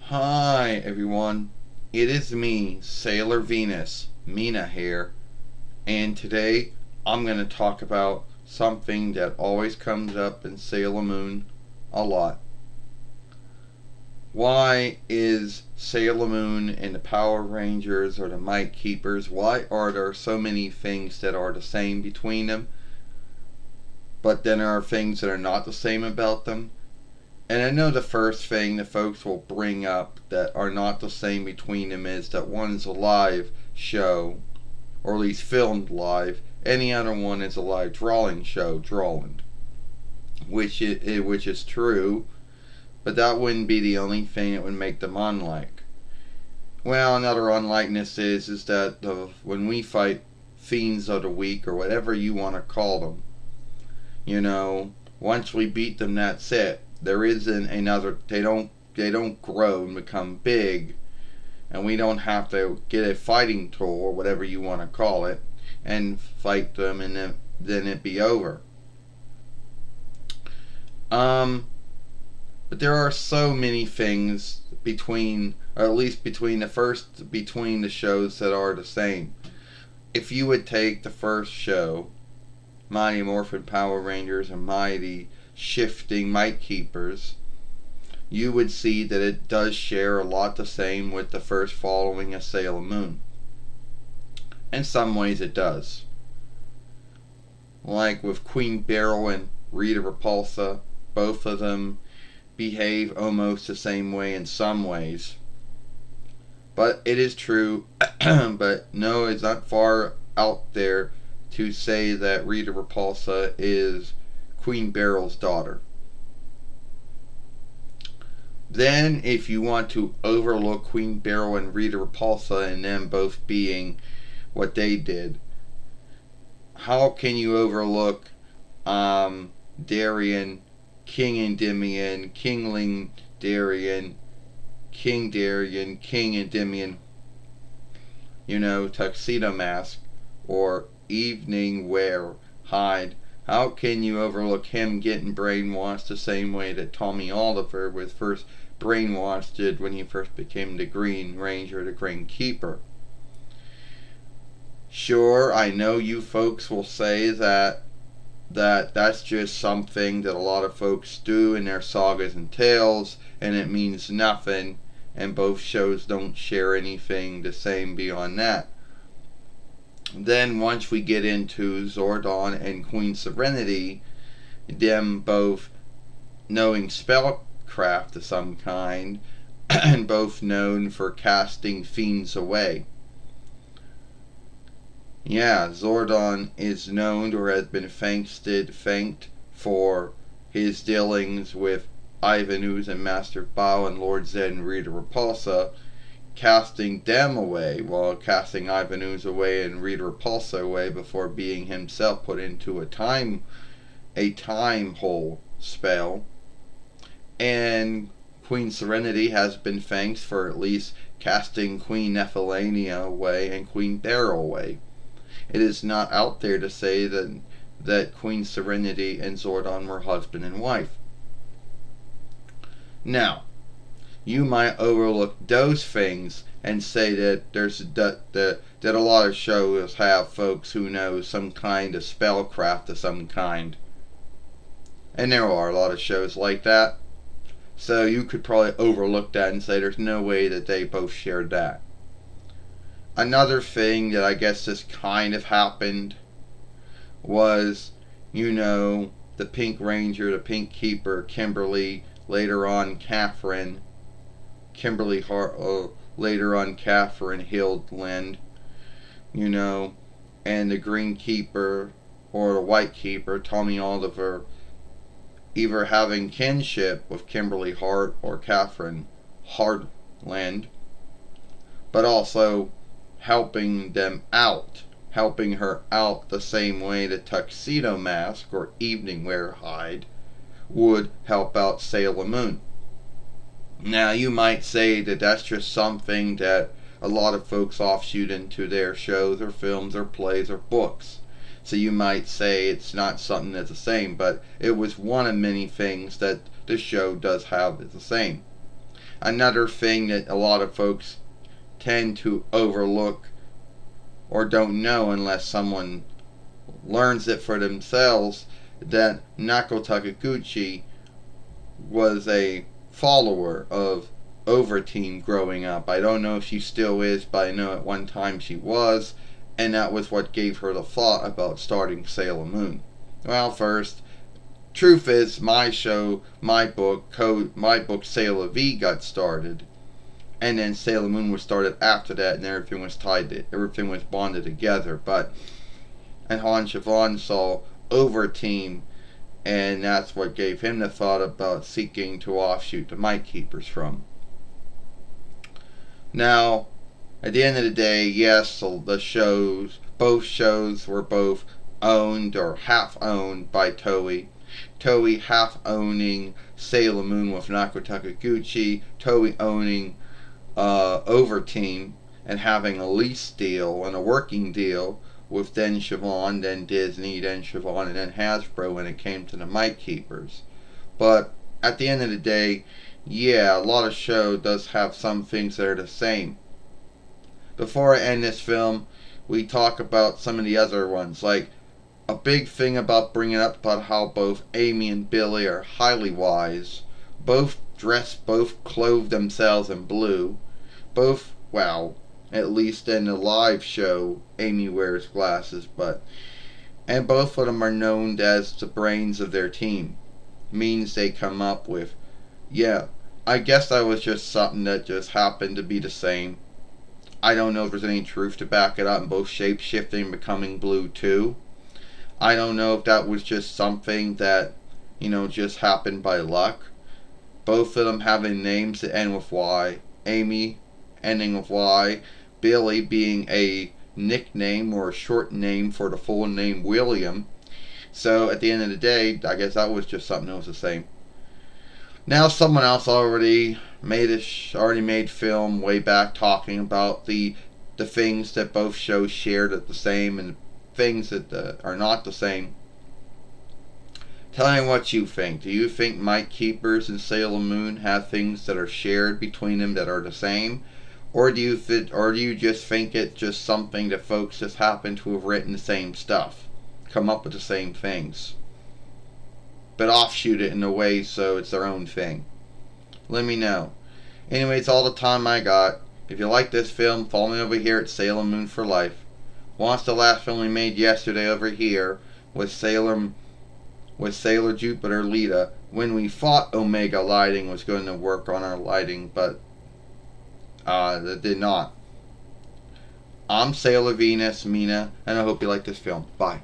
Hi everyone, it is me, Sailor Venus, Mina here, and today I'm going to talk about something that always comes up in Sailor Moon a lot. Why is Sailor Moon and the Power Rangers or the Might Keepers, why are there so many things that are the same between them, but then there are things that are not the same about them? And I know the first thing the folks will bring up that are not the same between them is that one is a live show, or at least filmed live, and the other one is a live drawing show, Drawland, which is true, but that wouldn't be the only thing that would make them unlike. Well, another unlikeness is that when we fight Fiends of the Week, or whatever you want to call them, you know, once we beat them, that's it. There isn't another. They don't grow and become big, and we don't have to get a fighting tool or whatever you want to call it and fight them, and then it be over. Um, but there are so many things between, or at least between the shows that are the same. If you would take the first show, Mighty Morphin Power Rangers and Mighty Shifting Might Keepers, you would see that it does share a lot the same with the first following of Sailor Moon. In some ways it does. Like with Queen Beryl and Rita Repulsa, both of them behave almost the same way in some ways. But it is true, but no, it's not far out there to say that Rita Repulsa is Queen Beryl's daughter. Then, if you want to overlook Queen Beryl and Rita Repulsa and them both being what they did, how can you overlook Darien, King Endymion, Kingling Darien, King Darien, King Endymion, Tuxedo Mask, or Evening Wear, Hyde? How can you overlook him getting brainwashed the same way that Tommy Oliver was first brainwashed when he first became the Green Ranger, the Green Keeper? Sure, I know you folks will say that's just something that a lot of folks do in their sagas and tales, and it means nothing, and both shows don't share anything the same beyond that. Then once we get into Zordon and Queen Serenity, them both knowing spellcraft of some kind, and both known for casting fiends away. Yeah, Zordon is known or has been thanked for his dealings with Ivan Ooze and Master Bao and Lord Zed and Rita Repulsa, casting them away, while casting Ivan Ooze away and Rita Repulsa away before being himself put into a time hole spell. And Queen Serenity has been thanked for at least casting Queen Nephelania away and Queen Beryl away. It is not out there to say that Queen Serenity and Zordon were husband and wife. Now, you might overlook those things and say that that a lot of shows have folks who know some kind of spellcraft of some kind. And there are a lot of shows like that. So you could probably overlook that and say there's no way that they both shared that. Another thing that I guess just kind of happened was, the Pink Ranger, the Pink Keeper, Kimberly, later on Catherine, Kimberly Hart, later on Catherine Hildland, and the Green Keeper or the White Keeper, Tommy Oliver, either having kinship with Kimberly Hart or Catherine Hardland, but also helping her out the same way that Tuxedo Mask or Evening Wear Hyde would help out Sailor Moon. Now, you might say that that's just something that a lot of folks offshoot into their shows or films or plays or books. So you might say it's not something that's the same, but it was one of many things that the show does have that's the same. another thing that a lot of folks tend to overlook or don't know unless someone learns it for themselves, that Nako Takaguchi was a follower of Overteam growing up. I don't know if she still is, but I know at one time she was, and that was what gave her the thought about starting Sailor Moon. Well, first, truth is, my book Sailor V got started, and then Sailor Moon was started after that, and everything was bonded together. And Han Siobhan saw Overteam, and that's what gave him the thought about seeking to offshoot the Might Keepers from. Now, at the end of the day, yes, both shows were both owned or half owned by Toei. Toei half owning Sailor Moon with Nako Takaguchi, Toei owning Overteam, and having a lease deal and a working deal with then Siobhan, then Disney, then Siobhan, and then Hasbro when it came to the Might Keepers. But at the end of the day, yeah, a lot of show does have some things that are the same. Before I end this film, we talk about some of the other ones. Like, a big thing about bringing up about how both Amy and Billy are highly wise. Both clothe themselves in blue. Both, well, at least in the live show, Amy wears glasses, and both of them are known as the brains of their team. Means they come up with, yeah, I guess that was just something that just happened to be the same. I don't know if there's any truth to back it up, and both shape-shifting and becoming blue too. I don't know if that was just something that, just happened by luck. Both of them having names that end with Y. Amy ending with Y. Billy being a nickname or a short name for the full name William. So at the end of the day, I guess that was just something that was the same. Now someone else already made film way back talking about the things that both shows shared at the same and things that are not the same. Tell me what you think. Do you think Might Keepers and Sailor Moon have things that are shared between them that are the same? Or do you just think it's just something that folks just happen to have written the same stuff, come up with the same things, but offshoot it in a way so it's their own thing? Let me know. Anyway, it's all the time I got. If you like this film, follow me over here at Sailor Moon for Life. Watch the last film we made yesterday over here with Sailor Jupiter Lita, when we thought Omega Lighting was going to work on our lighting, but that did not. I'm Sailor Venus, Mina, and I hope you like this film. Bye.